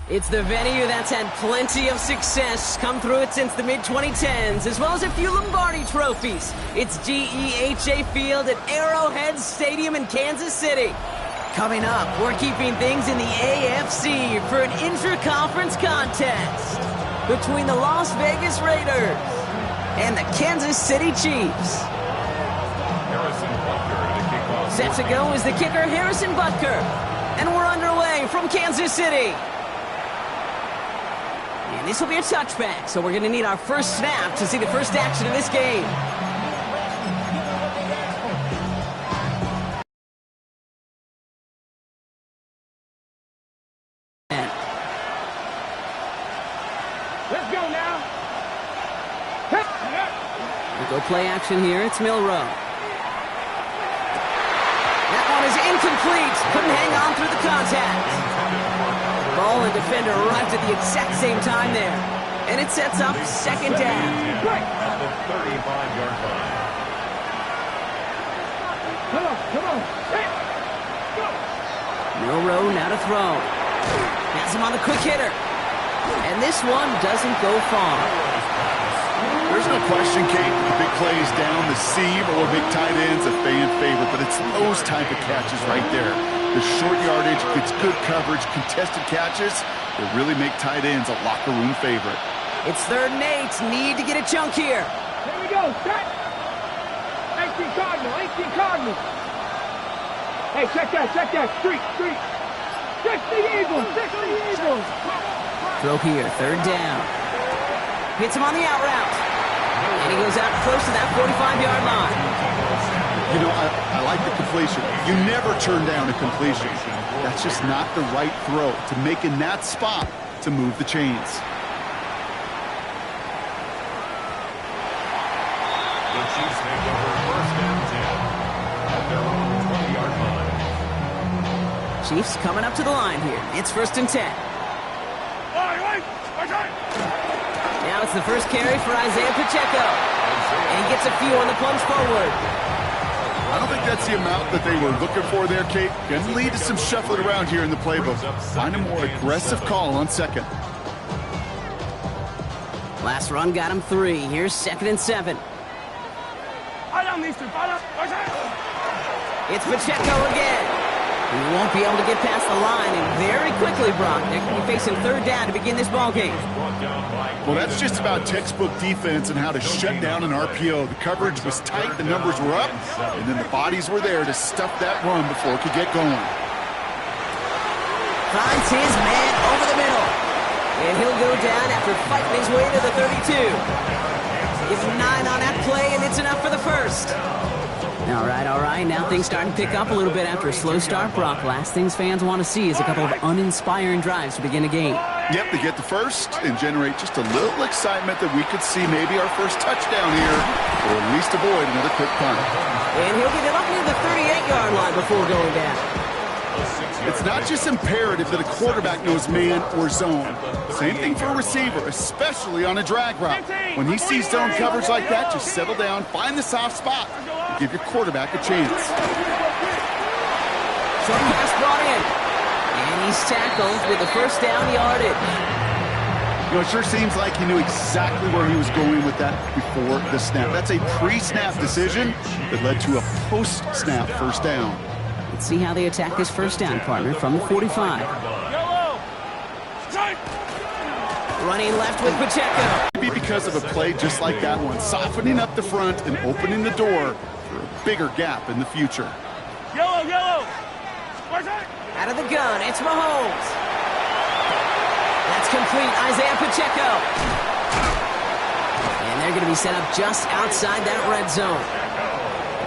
It's the venue that's had plenty of success come through it since the mid-2010s, as well as a few Lombardi trophies. It's GEHA Field at Arrowhead Stadium in Kansas City. Coming up, we're keeping things in the AFC for an intra-conference contest between the Las Vegas Raiders and the Kansas City Chiefs. Set to go is the kicker, Harrison Butker. And we're underway from Kansas City. And this will be a touchback, so we're going to need our first snap to see the first action of this game. Let's go now. We go play action here. It's Milroe. That one is incomplete. Couldn't hang on through the contact. Ball and defender arrived at the exact same time there. And it sets up second down. At the 35-yard line. Come on. Hey. Go. Milroe now to throw. Has him on the quick hitter. And this one doesn't go far. There's no question, Kate, the big plays down the seam or big tight ends, a fan favorite, but it's those type of catches right there. The short yardage, it's good coverage, contested catches that really make tight ends a locker room favorite. It's 3rd and 8. Need to get a chunk here. Here we go. Set. 18 Cardinal. Hey, check that. Street. 60 Eagles. Throw here, 3rd down. Hits him on the out route. And he goes out close to that 45-yard line. You know, I like the completion. You never turn down a completion. That's just not the right throw to make in that spot to move the chains. The Chiefs make over first and 10 at their own 20-yard line. Chiefs coming up to the line here. It's 1st and 10. Now it's the first carry for Isaiah Pacheco. And he gets a few on the plunge forward. I don't think that's the amount that they were looking for there, Kate. Going to lead to some shuffling around here in the playbook. Find a more aggressive call on second. Last run got him 3. Here's 2nd and 7. It's Pacheco again. He won't be able to get past the line, and very quickly, Brock, they're going to be facing third down to begin this ball game. Well, that's just about textbook defense and how to shut down an RPO. The coverage was tight, the numbers were up, and then the bodies were there to stuff that run before it could get going. Finds his man over the middle, and he'll go down after fighting his way to the 32. Gives him 9 on that play, and it's enough for the first. All right. Now things starting to pick up a little bit after a slow start, Brock. Last things fans want to see is a couple of uninspiring drives to begin a game. Yep, to get the first and generate just a little excitement that we could see maybe our first touchdown here, or at least avoid another quick punt. And he'll get it up near the 38-yard line before going down. It's not just imperative that a quarterback knows man or zone. Same thing for a receiver, especially on a drag route. When he sees zone coverage like that, just settle down, find the soft spot, and give your quarterback a chance. Short pass brought in. And he's tackled with the first down yardage. You know, it sure seems like he knew exactly where he was going with that before the snap. That's a pre-snap decision that led to a post-snap first down. Let's see how they attack this first down, partner, from the 45. Running left with Pacheco. Maybe because of a play just like that one, softening up the front and opening the door for a bigger gap in the future. Yellow. Out of the gun, it's Mahomes. That's complete, Isaiah Pacheco. And they're going to be set up just outside that red zone.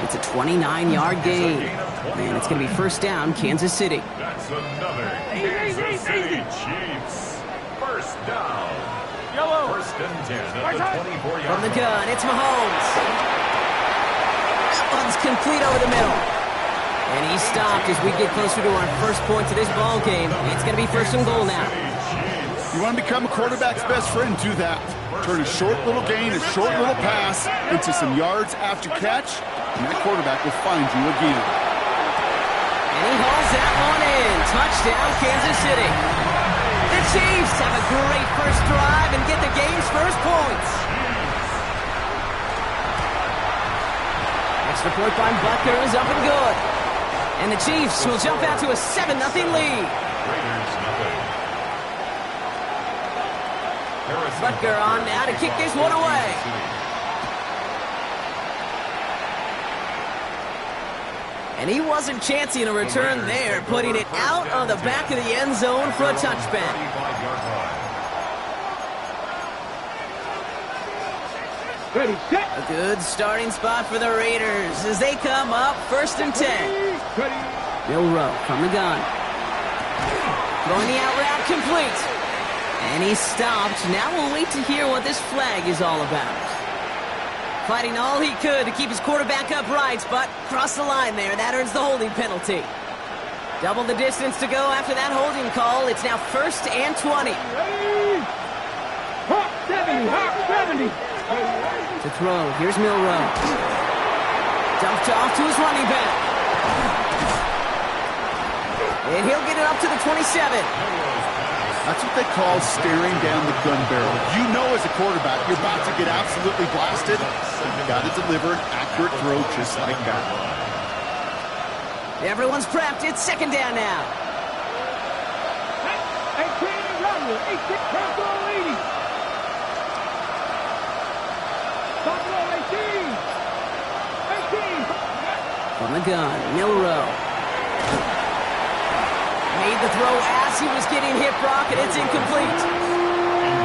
It's a 29-yard gain. And it's going to be first down, Kansas City. That's another Kansas City Chiefs. First down. Yellow. First and 10 at the 24-yard From the gun, it's Mahomes. That one's complete over the middle. And he's stopped as we get closer to our first point to this ball game. It's going to be first and goal now. You want to become a quarterback's best friend? Do that. Turn a short little gain, a short little pass into some yards after catch, and that quarterback will find you again. And he hauls that one in. Touchdown, Kansas City. The Chiefs have a great first drive and get the game's first points. Extra point by Butker is up and good. And the Chiefs will jump out to a 7-0 lead. Butker on now to kick this one away. And he wasn't chancing a return there, putting it out of the back of the end zone for a touchback. Ready, set. A good starting spot for the Raiders as they come up first and 10. Ready. Milroe from the gun. Throwing the out route complete. And he stopped. Now we'll wait to hear what this flag is all about. Fighting all he could to keep his quarterback upright, but crossed the line there. That earns the holding penalty. Double the distance to go after that holding call. It's now first and 20. Ready. Hop 70. To throw, here's Milroe. Dumped off to his running back. And he'll get it up to the 27. That's what they call staring down the gun barrel. You know as a quarterback you're about to get absolutely blasted. You've got to deliver an accurate throw just like that. Everyone's prepped. It's second down now. 18 Russell. 18 Russell 80. Buffalo 18. From the gun, Milroe. Made the throw as he was getting hit, Brock, and it's incomplete.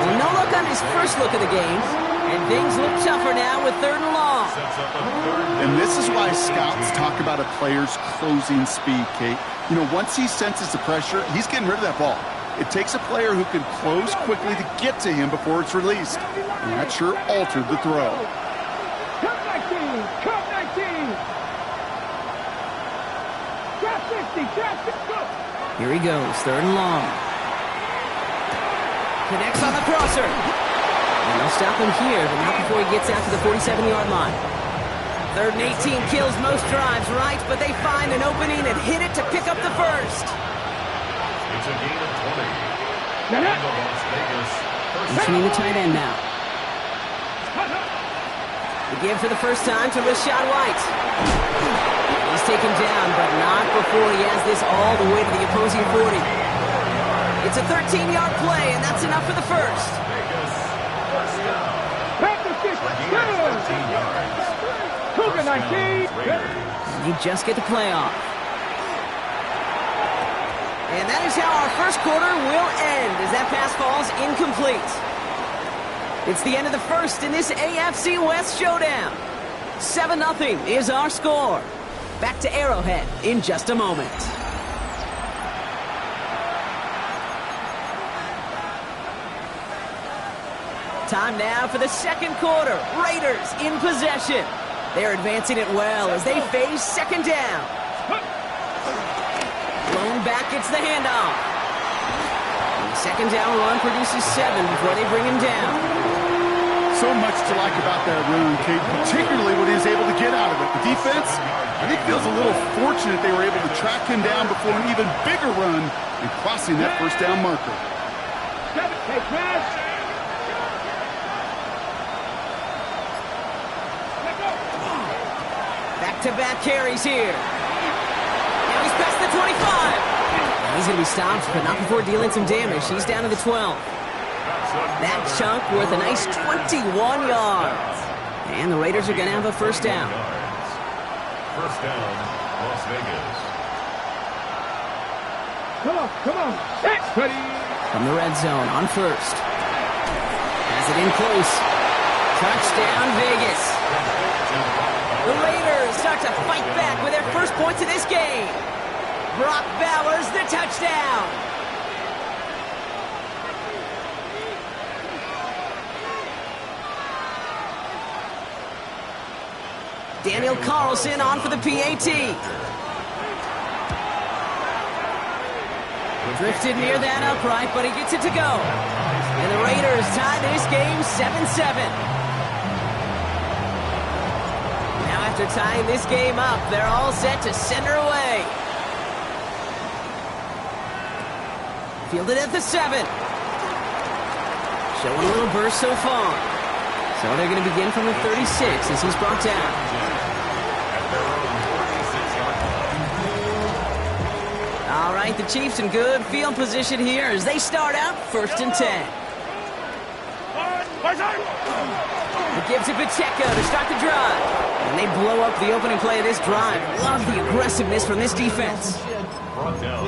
Well, no look on his first look of the game, and things look tougher now with third and long. And this is why scouts talk about a player's closing speed, Kate. You know, once he senses the pressure, he's getting rid of that ball. It takes a player who can close quickly to get to him before it's released. And that sure altered the throw. Cut 19. Cut 19. Cut 60. Cut 60. Here he goes, third and long. Connects on the crosser. And they'll stop him here, but not before he gets out to the 47-yard line. Third and 18 kills most drives, right? But they find an opening and hit it to pick up the first. It's a gain of 20. Las Vegas. Mentioning the tight end now. The give for the first time to Rachaad White. He's is taken down, but not before he has this all the way to the opposing 40. It's a 13-yard play, and that's enough for the first. Vegas, first down. Back to 6. Again, 13 yards. Cougar 19. Raiders. You just get the play off. And that is how our first quarter will end, as that pass falls incomplete. It's the end of the first in this AFC West showdown. 7-0 is our score. Back to Arrowhead in just a moment. Time now for the second quarter. Raiders in possession. They're advancing it well as they face second down. Blown back, it's the handoff. And the second down run produces 7 before they bring him down. So much to like about that run, Kate, particularly what he was able to get out of it. The defense, I think, feels a little fortunate they were able to track him down before an even bigger run and crossing that first down marker. Take pass. Back-to-back carries here. Now he's past the 25. He's going to be stopped, but not before dealing some damage. He's down to the 12. That chunk worth a nice 21 yards. And the Raiders are going to have a first down. First down, Las Vegas. Come on. Set. Ready. From the red zone on first. Has it in close. Touchdown, Vegas. The Raiders start to fight back with their first points of this game. Brock Bowers, the touchdown. Daniel Carlson on for the PAT. Drifted near that upright, but he gets it to go. And the Raiders tie this game 7-7. Now after tying this game up, they're all set to send her away. Fielded at the 7. Showing a little burst so far. So they're going to begin from the 36 as he's brought down. All right, the Chiefs in good field position here as they start out first and 10. It gives it Pacheco to start the drive. And they blow up the opening play of this drive. Love the aggressiveness from this defense.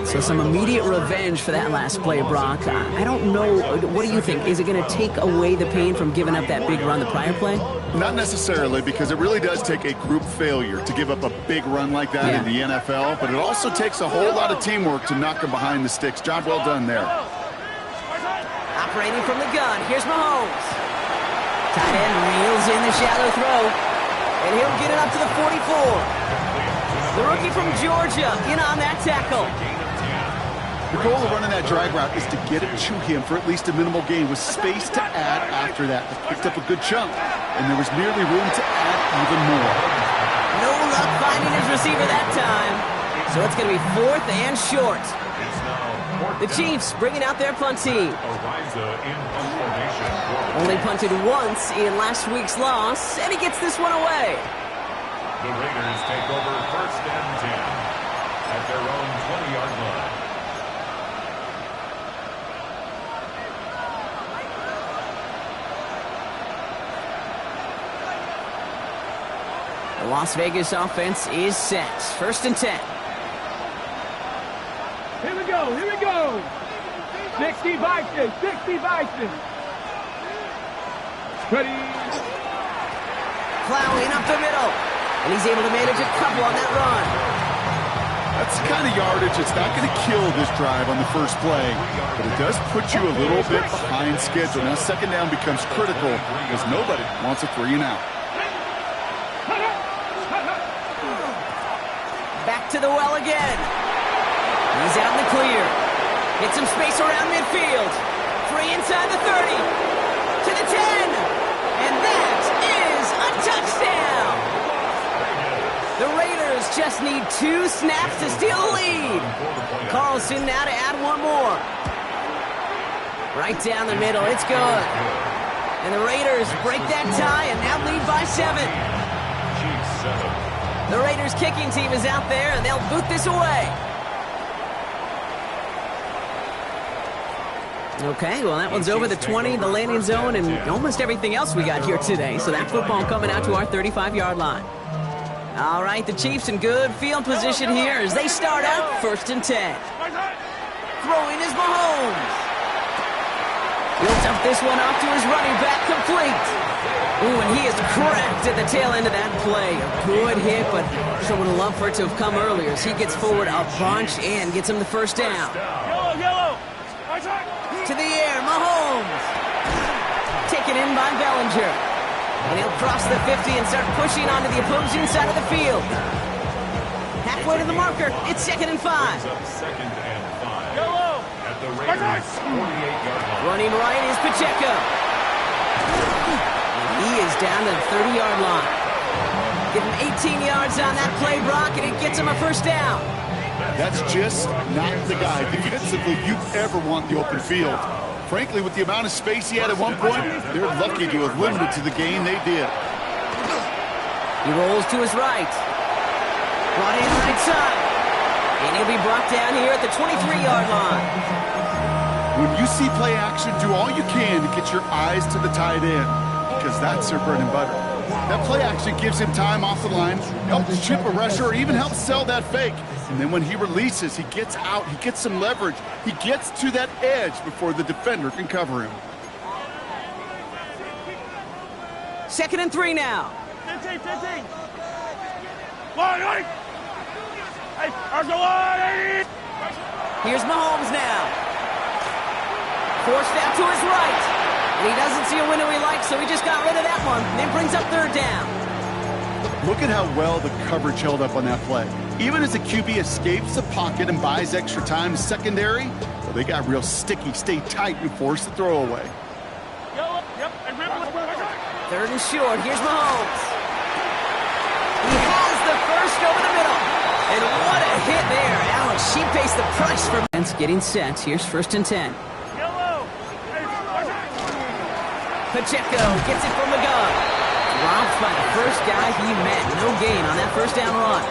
So some immediate revenge for that last play, Brock. I don't know. What do you think? Is it going to take away the pain from giving up that big run the prior play? Not necessarily, because it really does take a group failure to give up a big run like that in the NFL, but it also takes a whole lot of teamwork to knock him behind the sticks. Job well done there. Operating from the gun, here's Mahomes. Tight end reels in the shallow throw, and he'll get it up to the 44. The rookie from Georgia in on that tackle. The goal of running that drag route is to get it to him for at least a minimal gain with space to add after that. They picked up a good chunk, and there was merely room to add even more. No luck finding his receiver that time. So it's going to be 4th and short. The Chiefs bringing out their punt team. Only punted once in last week's loss, and he gets this one away. The Raiders take over first and 10 at their own 20-yard line. The Las Vegas offense is set. First and 10. Here we go. 60 Vikings. Ready. Plowing up the middle. And he's able to manage a couple on that run. That's the kind of yardage that's not going to kill this drive on the first play, but it does put you a little bit behind schedule. Now second down becomes critical because nobody wants a 3 and out. Back to the well again. He's out in the clear. Get some space around midfield. Free inside the 30. To the 10. And that is a touchdown. The Raiders just need 2 snaps to steal the lead. Carlson now to add one more. Right down the middle. It's good. And the Raiders break that tie and now lead by 7. Chiefs 7, The Raiders kicking team is out there, and they'll boot this away. Okay, well, that one's over the 20, the landing zone, and almost everything else we got here today. So that football coming out to our 35-yard line. All right, the Chiefs in good field position here as they start out 1st and 10. Throwing is Mahomes. He'll dump this one off to his running back, complete. Ooh, and he is cracked at the tail end of that play. A good hit, but sure would have loved for it to have come earlier as he gets forward a bunch and gets him the first down. Yellow. To the air, Mahomes. Taken in by Bellinger. And he'll cross the 50 and start pushing onto the opposing side of the field. Halfway to the marker, it's 2nd and 5. Second and 5. Yellow. At the Raiders' 48-yard line. Running right is Pacheco. And he is down to the 30-yard line. Give him 18 yards on that play, Brock, and it gets him a first down. That's just not the guy defensively you ever want the open field. Frankly, with the amount of space he had at one point, they're lucky to have limited to the gain they did. He rolls to his right. Brought in right side. And he'll be brought down here at the 23-yard line. When you see play action, do all you can to get your eyes to the tight end, because that's their bread and butter. That play action gives him time off the line, helps chip a rusher, or even helps sell that fake. And then when he releases, he gets out, he gets some leverage. He gets to that edge before the defender can cover him. 2nd and 3 now. 15. Line. Hey, Argolani. Here's Mahomes now. Forced out to his right. And he doesn't see a window he likes, so he just got rid of that one. And then brings up 3rd down. Look at how well the coverage held up on that play. Even as the QB escapes the pocket and buys extra time secondary, well, they got real sticky, stay tight, and force the throwaway. 3rd and short. Here's Mahomes. He has the first over the middle. And what a hit there. Alex, she pays the price for getting set. Here's 1st and 10. Pacheco gets it from McGovern. Dropped by the first guy he met. No gain on that first down run.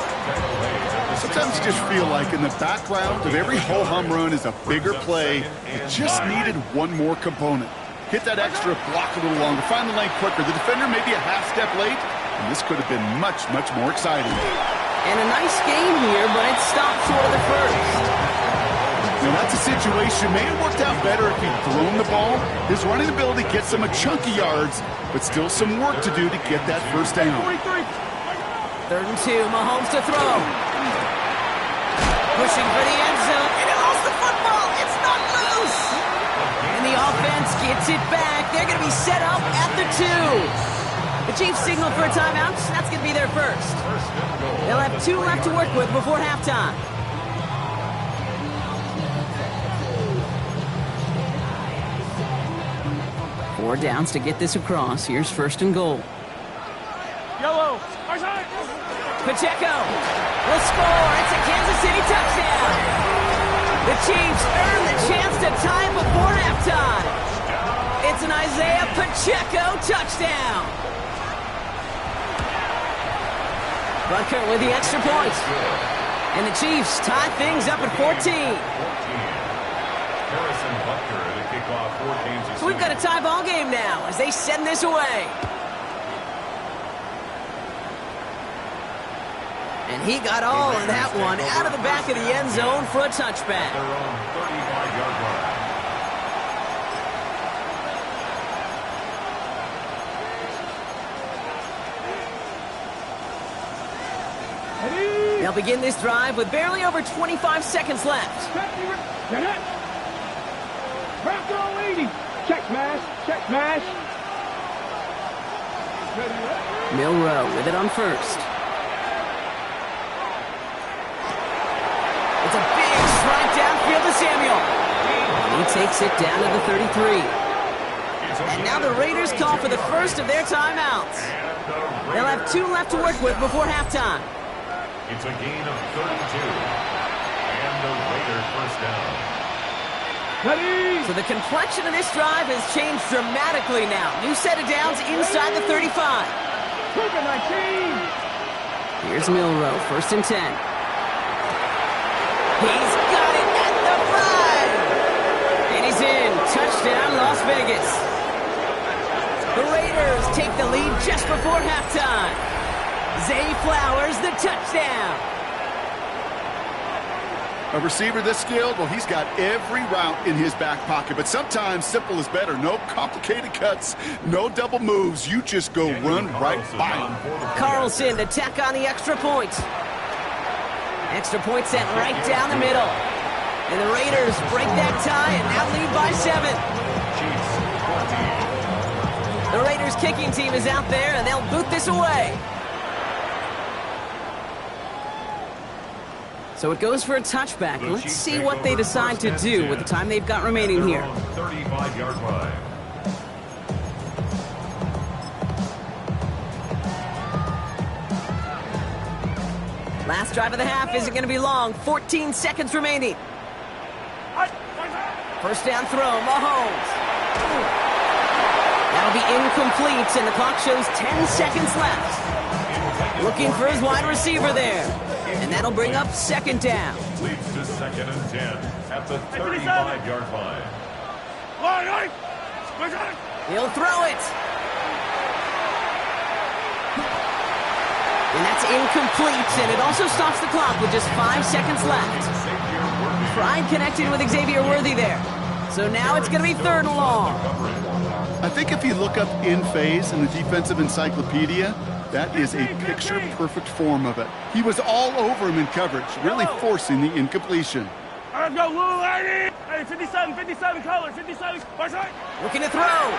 Sometimes you just feel like in the background of every ho-hum run is a bigger play. It just needed one more component. Hit that extra block a little longer, find the lane quicker. The defender may be a half step late, and this could have been much, much more exciting. And a nice game here, but it stopped short of the first. Now that's a situation, may have worked out better if he'd thrown the ball. His running ability gets him a chunk of yards, but still some work to do to get that first down. 3rd and 2, Mahomes to throw. Pushing for the end zone, and he lost the football. It's not loose. And the offense gets it back. They're going to be set up at the 2. The Chiefs signal for a timeout. That's going to be their first. They'll have 2 left to work with before halftime. Four downs to get this across. Here's 1st and goal. Yellow. Pacheco will score. It's a Kansas City touchdown. The Chiefs earn the chance to tie before halftime. It's an Isaiah Pacheco touchdown. Butker with the extra point. And the Chiefs tie things up at 14. Harrison Butker to kick off for Kansas City. So we've got a tie ball game now as they send this away. And he got all of that one out of the back of the end zone for a touchback. Their own 35-yard line. They'll begin this drive with barely over 25 seconds left. Bronco 80. Check smash. Milroe with it on 1st. It's a big strike downfield to Samuel. And he takes it down to the 33. And now the Raiders call for the first of their timeouts. They'll have 2 left to work with before halftime. It's a gain of 32. And the Raiders first down. Ready. So the complexion of this drive has changed dramatically now. New set of downs inside the 35. Cougar 19. Here's Milroe, 1st and 10. He's got it at the 5. And he's in. Touchdown, Las Vegas. The Raiders take the lead just before halftime. Zay Flowers, the touchdown. A receiver this skilled, well, he's got every route in his back pocket. But sometimes simple is better. No complicated cuts, no double moves. You just go run right by him. Carlson to tack on the extra point. Extra point sent right down the middle. And the Raiders break that tie and now lead by 7. The Raiders kicking team is out there and they'll boot this away. So it goes for a touchback. Let's see what they decide to do with the time they've got remaining here. 35-yard line. Last drive of the half isn't going to be long. 14 seconds remaining. 1st down throw, Mahomes. That'll be incomplete, and the clock shows 10 seconds left. Looking for his wide receiver there. And that'll bring up 2nd down. Leads to 2nd and 10 at the 35-yard line. He'll throw it. And that's incomplete, and it also stops the clock with just 5 seconds left. Pride connected with Xavier Worthy there. So now it's going to be 3rd and long. I think if you look up in phase in the defensive encyclopedia, that is a picture-perfect form of it. He was all over him in coverage, really forcing the incompletion. Let's go, little lady! Hey, 57 color, 57. Looking to throw.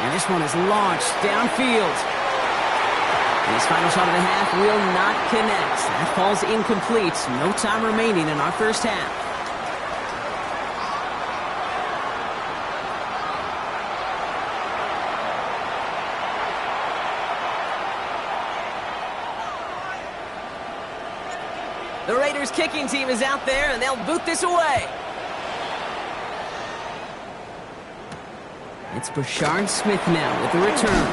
And this one is launched downfield. And his final shot of the half will not connect. That falls incomplete. No time remaining in our 1st half. The Raiders kicking team is out there, and they'll boot this away. It's Brashard Smith now with the return.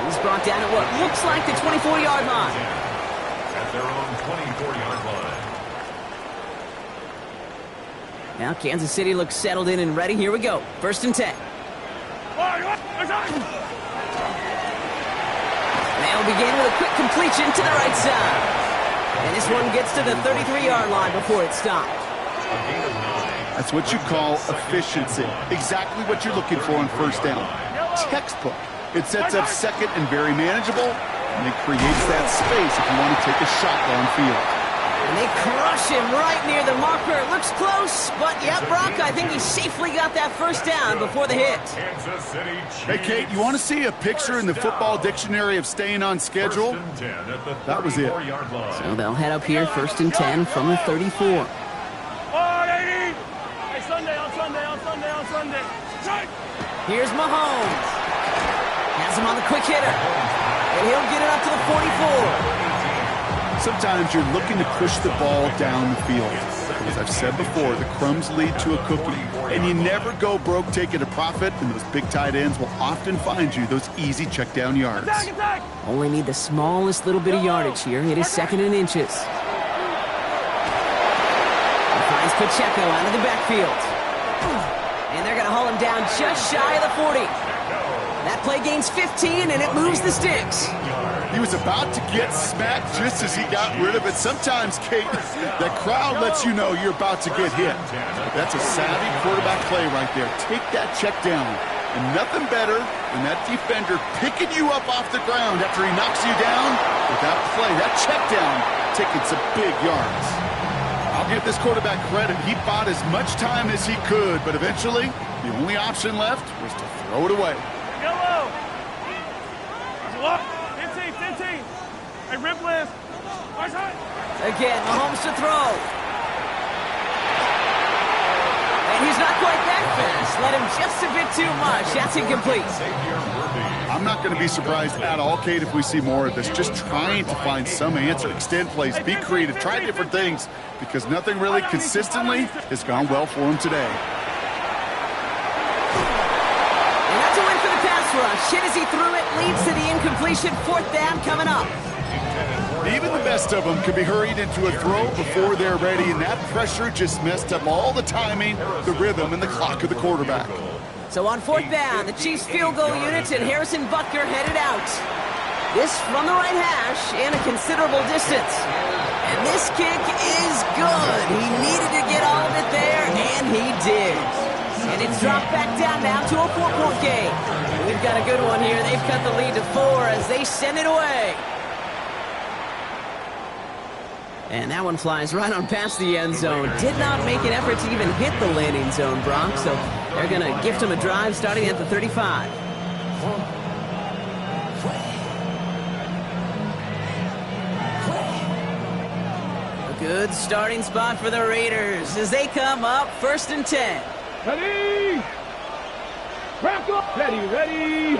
He's brought down at what looks like the 24-yard line. At their own 24-yard line. Now Kansas City looks settled in and ready. Here we go. 1st and 10. They'll begin with a quick completion to the right side. And this one gets to the 33-yard line before it's stopped. That's what you call efficiency. Exactly what you're looking for on 1st down. Textbook. It sets up 2nd and very manageable, and it creates that space if you want to take a shot downfield. And they crush him right near the marker. It looks close, but yeah, Brock, I think he safely got that 1st down before the hit. Hey, Kate, you want to see a picture in the football dictionary of staying on schedule? That was it. So they'll head up here, 1st and 10 from the 34. Here's Mahomes. Has him on the quick hitter. And he'll get it up to the 44. Sometimes you're looking to push the ball down the field. As I've said before, the crumbs lead to a cookie. And you never go broke taking a profit, and those big tight ends will often find you those easy check down yards. Only need the smallest little bit of yardage here. It is 2nd and inches. He finds Pacheco out of the backfield. And they're going to haul him down just shy of the 40. That play gains 15, and it moves the sticks. He was about to get smacked just as he got rid of it. Sometimes, Kate, that crowd lets you know you're about to get hit. That's a savvy quarterback play right there. Take that check down. And nothing better than that defender picking you up off the ground after he knocks you down with that play, that check down, taking some big yards. I'll give this quarterback credit. He bought as much time as he could, but eventually the only option left was to throw it away. Yellow. 15. Hey, rip list. Again, Mahomes to throw. And he's not quite that fast. Let him just a bit too much. That's incomplete. I'm not going to be surprised at all, Kate, if we see more of this. Just trying to find some answer. Extend plays, be creative, try different things, because nothing really consistently has gone well for him today. And that's a win for the pass rush. Hit as he threw it, leads to the incompletion. 4th down coming up. Even the best of them can be hurried into a throw before they're ready, and that pressure just messed up all the timing, the rhythm, and the clock of the quarterback. So on 4th down, the Chiefs field goal unit and Harrison Butker headed out. This from the right hash and a considerable distance. And this kick is good. He needed to get all of it there, and he did. And it's dropped back down now to a 4-point game. We've got a good one here. They've cut the lead to 4 as they send it away. And that one flies right on past the end zone. Did not make an effort to even hit the landing zone, Brock. So they're going to gift him a drive starting at the 35. A good starting spot for the Raiders as they come up 1st and 10. Ready! Crack up! Ready!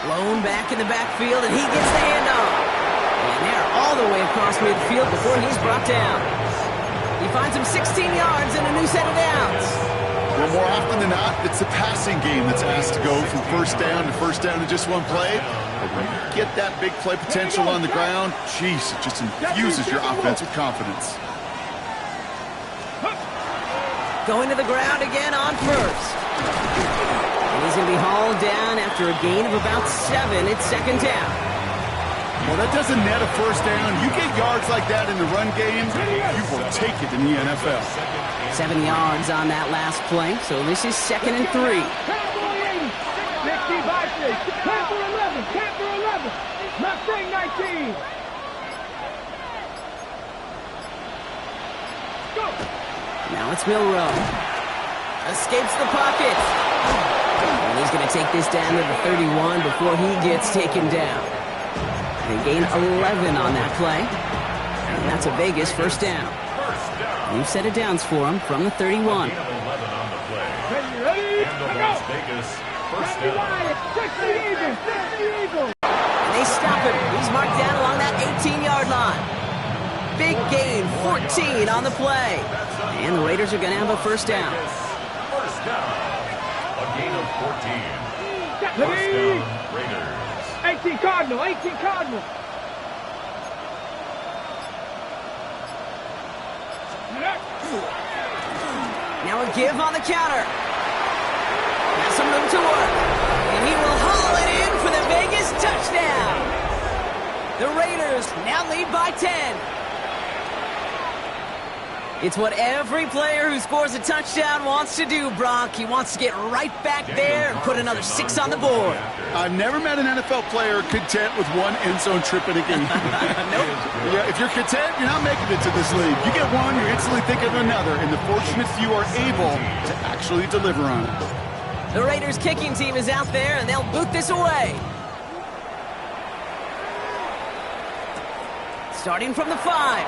Blown back in the backfield, and he gets the handoff. And they're all the way across midfield before he's brought down. He finds him 16 yards and a new set of downs. Well, more often than not, it's the passing game that's asked to go from 1st down to 1st down in just one play. But when you get that big play potential on the ground, geez, it just infuses your offense with confidence. Going to the ground again on 1st. And he's going to be hauled down after a gain of about 7. It's 2nd down. Well, that doesn't net a 1st down. You get yards like that in the run game, you will take it in the NFL. 7 yards on that last play, so this is 2nd and 3. 60 by 6. Tap for 11. Tap for 11. Mustang 19. Go. Now it's Milroe. Escapes the pocket. And he's going to take this down to the 31 before he gets taken down. They gain 11 on that play. And that's a Vegas 1st down. New set of downs for him from the 31. Ready? And the Las Vegas 1st down. 60 Eagles. And they stop him. He's marked down along that 18-yard line. Big gain, 14 on the play. And the Raiders are going to have a 1st down. 1st down. A gain of 14. 1st down, Raiders. 18 Cardinal. 18 Cardinal. Now a give on the counter. Has some room to work. And he will haul it in for the Vegas touchdown. The Raiders now lead by 10. It's what every player who scores a touchdown wants to do, Brock. He wants to get right back there and put another 6 on the board. I've never met an NFL player content with one end zone trip in a game. Nope. Yeah, if you're content, you're not making it to this league. You get one, you're instantly thinking of another, and the fortunate few are able to actually deliver on it. The Raiders kicking team is out there, and they'll boot this away. Starting from the 5.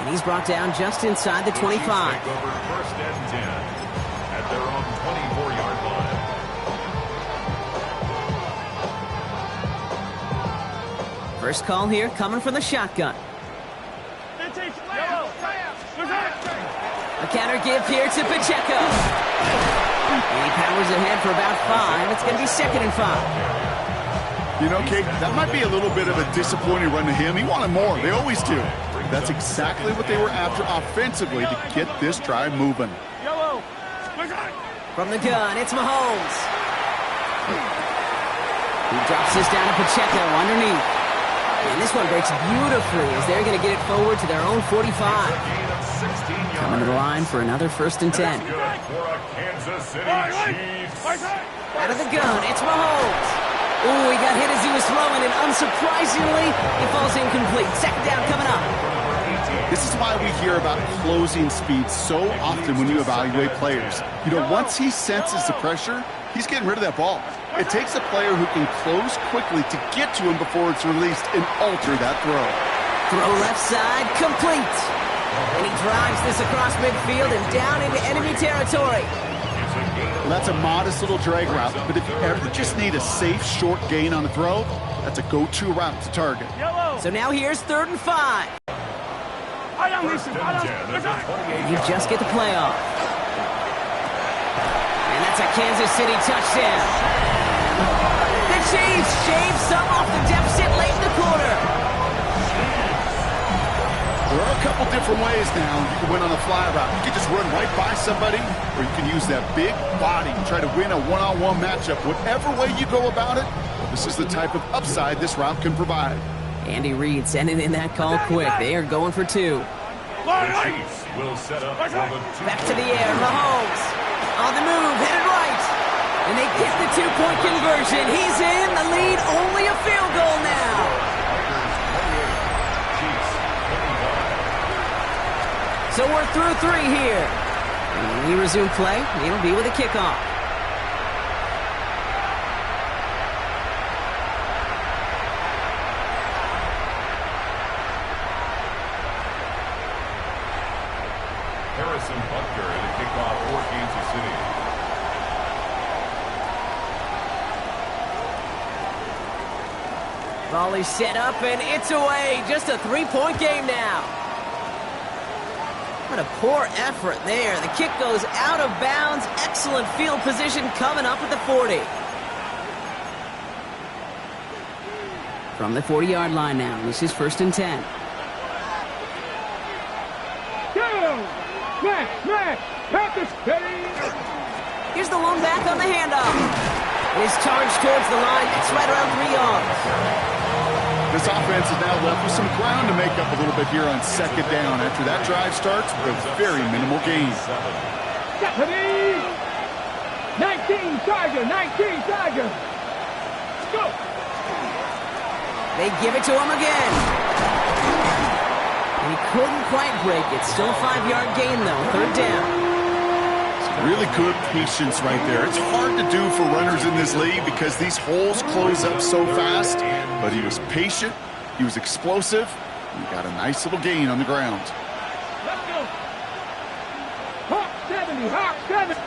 And he's brought down just inside the 25. Take over 1st and 10 at their own 24-yard line. First call here coming from the shotgun. A counter give here to Pacheco. And he powers ahead for about 5. It's going to be 2nd and 5. You know, Kate, that might be a little bit of a disappointing run to him. He wanted more. They always do. That's exactly what they were after offensively to get this drive moving. From the gun, it's Mahomes. He drops this down to Pacheco underneath. And this one breaks beautifully as they're going to get it forward to their own 45. Coming to the line for another 1st and 10. Out of the gun, it's Mahomes. Ooh, he got hit as he was throwing, and unsurprisingly, he falls incomplete. 2nd down coming up. This is why we hear about closing speed so often when you evaluate players. You know, once he senses the pressure, he's getting rid of that ball. It takes a player who can close quickly to get to him before it's released and alter that throw. Throw left side, complete. And he drives this across midfield and down into enemy territory. Well, that's a modest little drag route, but if you ever just need a safe, short gain on the throw, that's a go-to route to target. So now here's 3rd and 5. You just get the play off. That's a Kansas City touchdown. The Chiefs shave some off the deficit late in the quarter. There are a couple different ways now. You can win on a fly route. You can just run right by somebody, or you can use that big body and try to win a one-on-one matchup. Whatever way you go about it, this is the type of upside this route can provide. Andy Reid sending in that call quick. They are going for two. The Chiefs will set up for the Back to the air, Mahomes. On the move, headed right. And they get the two-point conversion. He's in the lead, only a field goal now. So we're through three here. And when we resume play, it'll be with a kickoff. Harrison Butker in the kickoff for Kansas City. Volley set up, and it's away. Just a three-point game now. What a poor effort there. The kick goes out of bounds. Excellent field position coming up at the 40. From the 40-yard line now, this is 1st and 10. Here's the lone back on the handoff. He's charged towards the line. It's right around 3 yards. This offense is now left with some ground to make up a little bit here on 2nd down. After that drive starts with a very minimal gain. 19 Charger, 19 Charger. Go. They give it to him again. And he couldn't quite break it. Still a 5-yard gain, though. 3rd down. Really good patience right there. It's hard to do for runners in this league because these holes close up so fast. But he was patient, he was explosive, and he got a nice little gain on the ground. Let's go. Hawk 70, Hawk 70.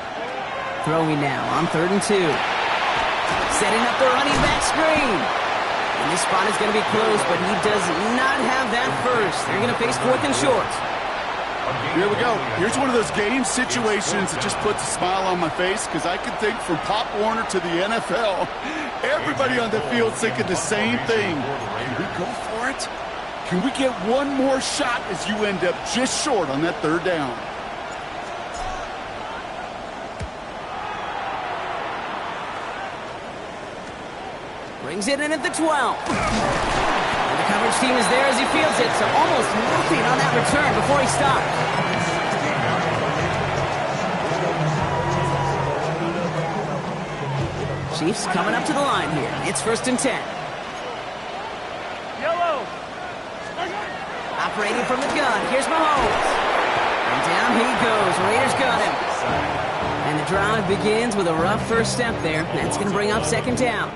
Throwing now on 3rd and 2. Setting up the running back screen. And this spot is going to be close, but he does not have that first. They're going to face 4th and short. Here we go. Here's one of those game situations that just puts a smile on my face because I can think from Pop Warner to the NFL, everybody on the field thinking the same thing. Can we go for it? Can we get one more shot as you end up just short on that 3rd down? Brings it in at the 12. And the coverage team is there as he fields it, so almost nothing on that return before he stopped. Chiefs coming up to the line here. It's 1st and 10. Yellow. Operating from the gun. Here's Mahomes. And down he goes. Raiders got him. And the drive begins with a rough first step there. That's going to bring up 2nd down.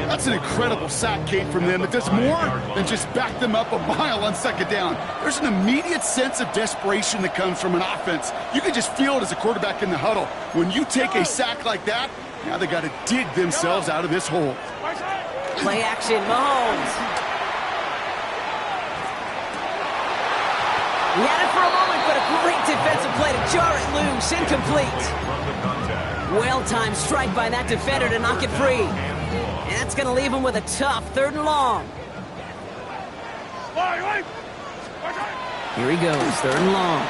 That's an incredible sack, Kate, from them. It does more than just back them up a mile on 2nd down. There's an immediate sense of desperation that comes from an offense. You can just feel it as a quarterback in the huddle. When you take a sack like that, now they got to dig themselves out of this hole. Play action, Mahomes. He had it for a moment, but a great defensive play to jar it loose. Incomplete. Well-timed strike by that defender to knock it free. And that's going to leave him with a tough 3rd and long. Here he goes, 3rd and long.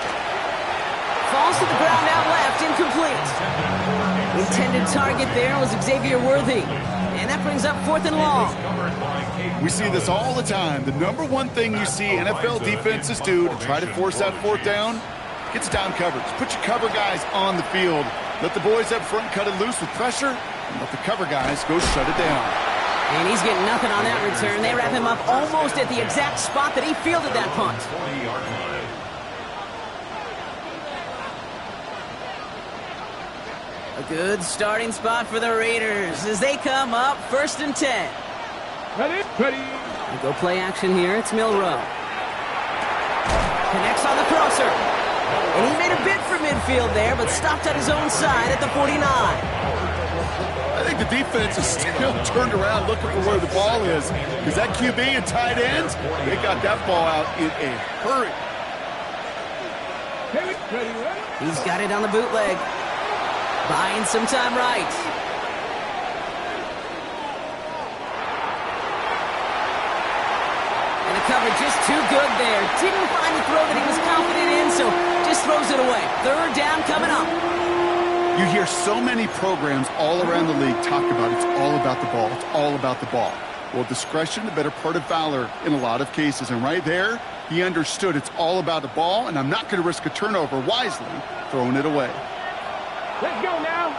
Falls to the ground out left, incomplete. Intended target there was Xavier Worthy. And that brings up 4th and long. We see this all the time. The number one thing you see NFL defenses do to try to force that 4th down, gets down coverage. Put your cover guys on the field. Let the boys up front cut it loose with pressure, and let the cover guys go shut it down. And he's getting nothing on that return. They wrap him up almost at the exact spot that he fielded that punt. A good starting spot for the Raiders as they come up 1st and 10. Ready? We go play action here. It's Milroe. Connects on the crosser. And he made a bid for midfield there, but stopped at his own side at the 49. I think the defense is still turned around looking for where the ball is. Because that QB and tight ends, they got that ball out in a hurry. He's got it on the bootleg. Buying some time right. And the cover just too good there. Didn't find the throw that he was confident in, so just throws it away. Third down coming up. You hear so many programs all around the league talk about it's all about the ball. It's all about the ball. Well, discretion, the better part of valor in a lot of cases. And right there, he understood it's all about the ball, and I'm not going to risk a turnover, wisely throwing it away. Let's go now.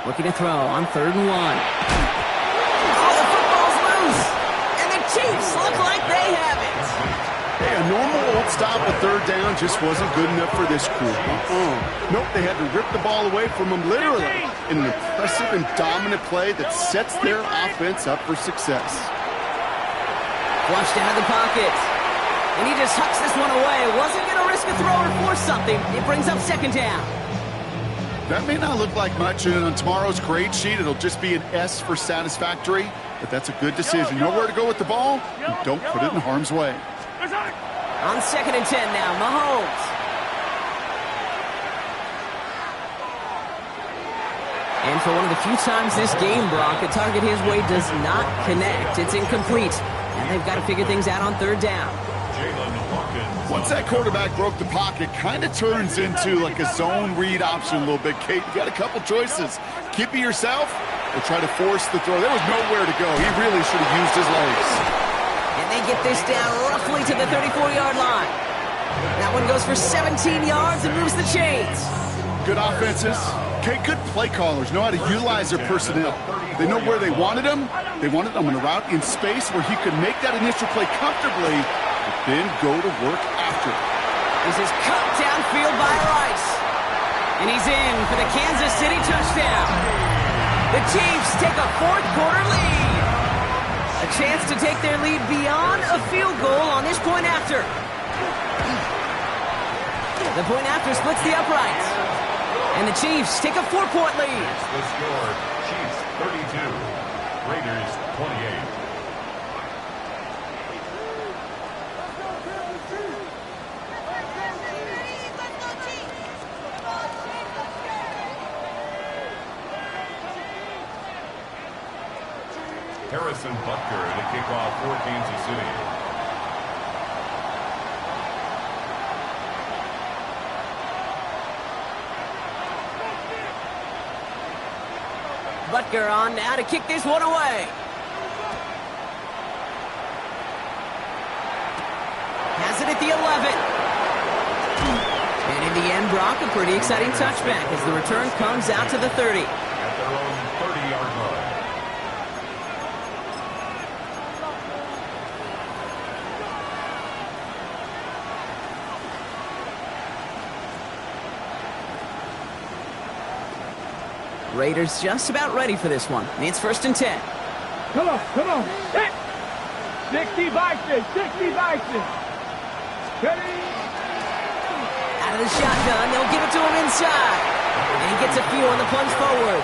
Looking to throw on 3rd and 1. Oh, the football's loose. And the Chiefs look like they have it. Hey, a normal old stop at 3rd down just wasn't good enough for this crew. Nope, they had to rip the ball away from him literally in an impressive and dominant play that sets their offense up for success. Flushed out of the pocket. And he just hucks this one away. Wasn't going to risk a throw or force something. It brings up 2nd down. That may not look like much, and on tomorrow's grade sheet, it'll just be an S for satisfactory, but that's a good decision. Know where to go with the ball, and don't put it in harm's way. On 2nd and 10 now, Mahomes. And for one of the few times this game, Brock, a target his way does not connect. It's incomplete. And they've got to figure things out on 3rd down. Once that quarterback broke the pocket, kind of turns into like a zone read option a little bit. Kate, you got a couple choices. Keep it yourself or try to force the throw. There was nowhere to go. He really should have used his legs. And they get this down roughly to the 34-yard line. That one goes for 17 yards and moves the chains. Good offenses. Okay, good play callers know how to utilize their personnel. They know where they wanted them. They wanted them in a route in space where he could make that initial play comfortably, but then go to work after. This is cut downfield by Rice. And he's in for the Kansas City touchdown. The Chiefs take a 4th quarter lead. A chance to take their lead beyond a field goal on this point after. The point after splits the uprights. And the Chiefs take a 4-point lead. The score, Chiefs 32, Raiders 28. Harrison Butker to kick off for Kansas City. Butker on now to kick this one away. Has it at the 11. And in the end, Brock, a pretty exciting touchback as the return comes out to the 30. At their own 30-yard line. Raiders just about ready for this one. It's 1st and 10. Come on. Hit. 60 Bison. Ready. Out of the shotgun, they'll give it to him inside. And he gets a few on the plunge forward.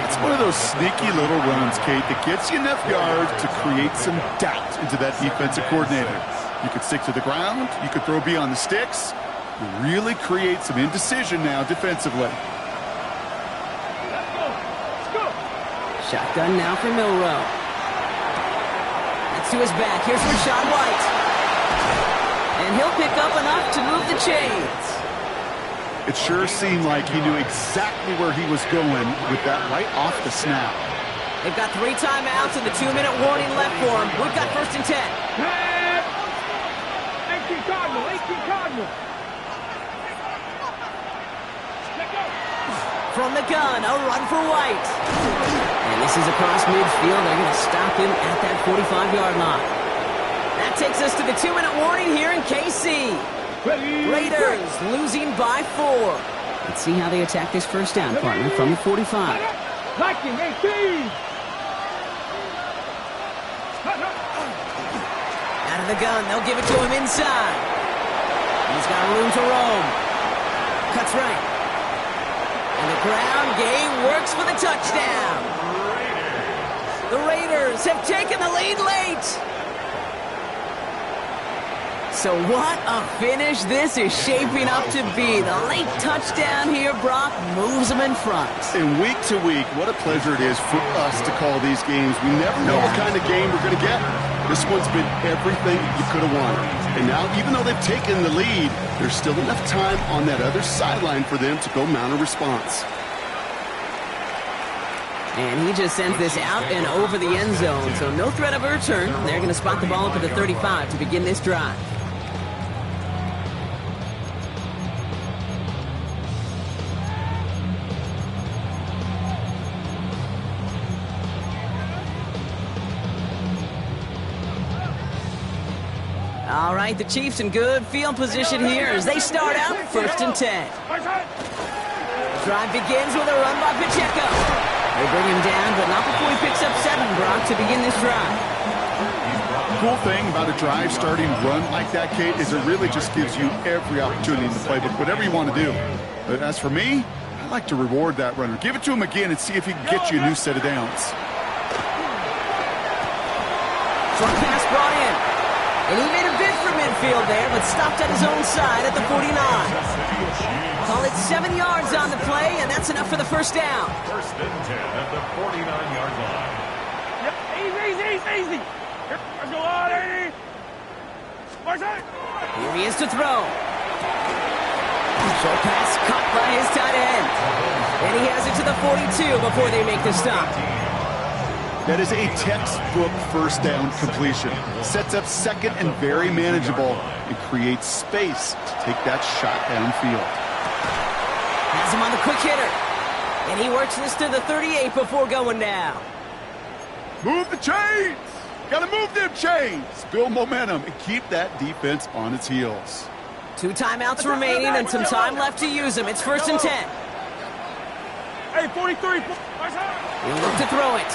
It's one of those sneaky little runs, Kate, that gets you enough yards to create some doubt into that defensive coordinator. You could stick to the ground. You could throw beyond the sticks. You really create some indecision now defensively. Shotgun now for Milroe. That's to his back. Here's Rachaad White. And he'll pick up enough to move the chains. It sure seemed like he knew exactly where he was going with that right off the snap. They've got 3 timeouts and the 2-minute warning left for him. We've got 1st and 10. 18 Cardinal. From the gun, a run for White. And this is across midfield. They're going to stop him at that 45-yard line. That takes us to the 2-minute warning here in KC. Raiders losing by 4. Let's see how they attack this 1st down, partner, from the 45. Viking 18. Out of the gun, they'll give it to him inside. He's got room to roam. Cuts right. And the ground game works for the touchdown. The Raiders have taken the lead late. So what a finish this is shaping up to be. The late touchdown here, Brock, moves them in front. And week to week, what a pleasure it is for us to call these games. We never know what kind of game we're going to get. This one's been everything you could have wanted. And now, even though they've taken the lead, there's still enough time on that other sideline for them to go mount a response. And he just sends this out and over the end zone, so no threat of a return. They're going to spot the ball up at the 35 to begin this drive. All right, the Chiefs in good field position here as they start out 1st and 10. Drive begins with a run by Pacheco. They bring him down, but not before he picks up 7, Brock, to begin this drive. Cool thing about a drive starting run like that, Kate, is it really just gives you every opportunity in the playbook, whatever you want to do. But as for me, I like to reward that runner. Give it to him again and see if he can get you a new set of downs. Short pass brought in. And he made a bid for midfield there, but stopped at his own side at the 49. Call it 7 yards on the play, and that's enough for the first down. 1st and 10 at the 49-yard line. Yep, easy. Let's go on, 80. Here he is to throw. Short pass caught by his tight end. And he has it to the 42 before they make the stop. That is a textbook first down completion. Sets up second and very manageable and creates space to take that shot downfield. Has him on the quick hitter. And he works this to the 38 before going down. Move the chains! Gotta move them chains! Build momentum and keep that defense on its heels. 2 timeouts remaining and some time left to use them. It's 1st and 10. Hey, 43. He'll look to throw it.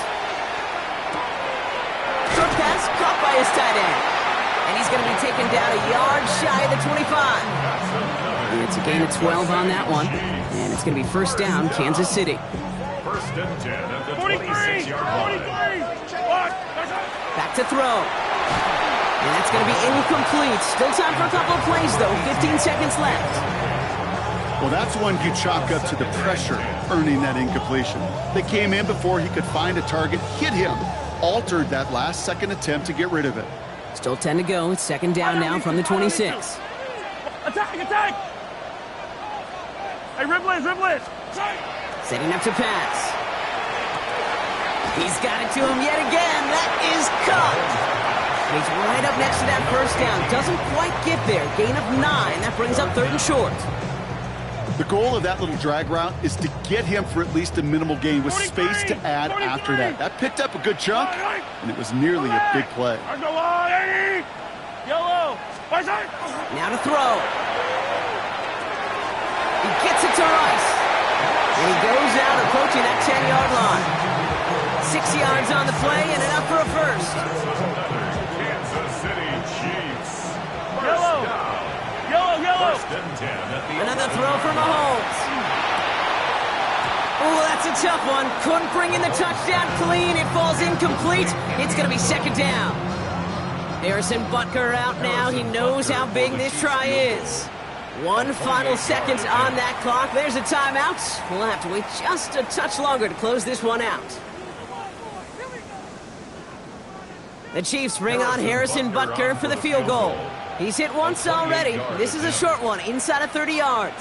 Short pass caught by his tight end. And he's going to be taken down a yard shy of the 25. It's a gain of 12 on that one. And it's going to be 1st down, Kansas City. 1st and 10 at the 43. 26-yard line. Back to throw. And that's going to be incomplete. Still time for a couple of plays, though. 15 seconds left. Well, that's one you chalk up to the pressure earning that incompletion. They came in before he could find a target, hit him, altered that last-second attempt to get rid of it. Still 10 to go. It's 2nd down now from the 26. Attack! Hey, Riblet! Setting up to pass. He's got it to him yet again. That is caught. And he's right up next to that 1st down. Doesn't quite get there. Gain of 9. That brings up 3rd and short. The goal of that little drag route is to get him for at least a minimal gain with space to add after that. That picked up a good chunk, and it was nearly a big play. Let's go on, 80. Yellow. Now to throw. He gets it to Rice. And he goes out approaching that 10-yard line. 6 yards on the play and enough for a first. Kansas City Chiefs. Yellow. 1st and 10 at the Another throw for Mahomes. Oh, that's a tough one. Couldn't bring in the touchdown clean. It falls incomplete. It's going to be 2nd down. Harrison Butker out now. He knows how big this try is. 1 final second on that clock. There's a timeout. We'll have to wait just a touch longer to close this one out. The Chiefs bring on Harrison Butker for the field goal. He's hit once already. This is a short one, inside of 30 yards.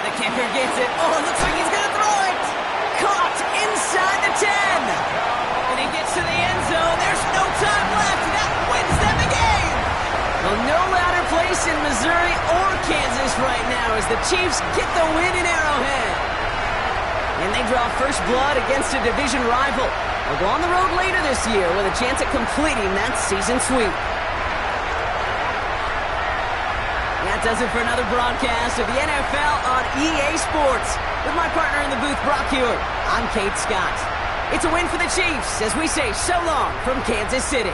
The kicker gets it. Oh, it looks like he's going to throw it. Caught inside the 10. And he gets to the end zone. There's no time left. That wins them the game. Well, no louder place in Missouri or Kansas right now as the Chiefs get the win in Arrowhead. And they draw first blood against a division rival. They'll go on the road later this year with a chance at completing that season sweep. That does it for another broadcast of the NFL on EA Sports. With my partner in the booth, Brock Hewitt, I'm Kate Scott. It's a win for the Chiefs as we say so long from Kansas City.